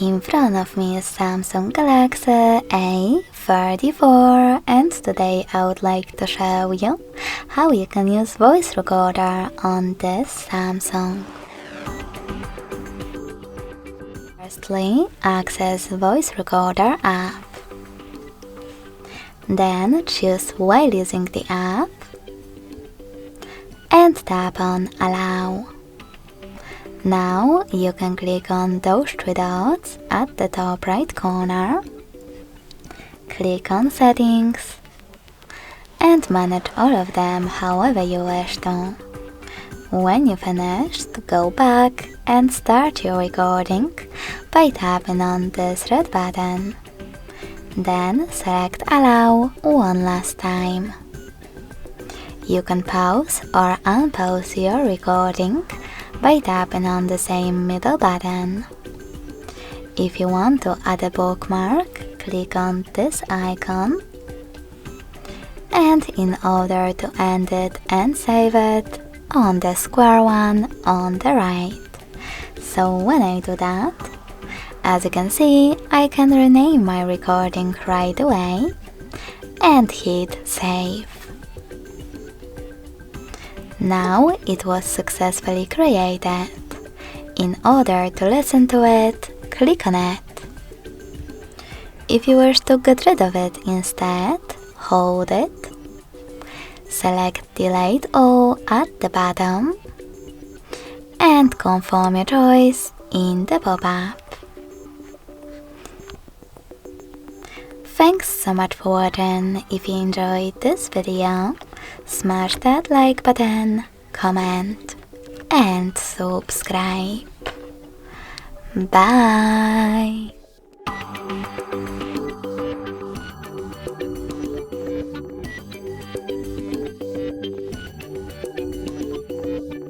In front of me is Samsung Galaxy A34, and today I would like to show you how you can use voice recorder on this Samsung. Firstly, access voice recorder app. Then choose while using the app and tap on Allow. Now you can click on those three dots at the top right corner, click on Settings, and manage all of them however you wish to. When you finished, go back and start your recording by tapping on this red button. Then select Allow one last time. You can pause or unpause your recording by tapping on the same middle button. If you want to add a bookmark, click on this icon. And in order to end it and save it, on the square one on the right. So when I do that, as you can see, I can rename my recording right away and hit save. Now it was successfully created. In order to listen to it, click on it. If you wish to get rid of it instead, hold it. Select Delete All at the bottom and confirm your choice in the pop-up. Thanks so much for watching. If you enjoyed this video, smash that like button, comment and subscribe. Bye!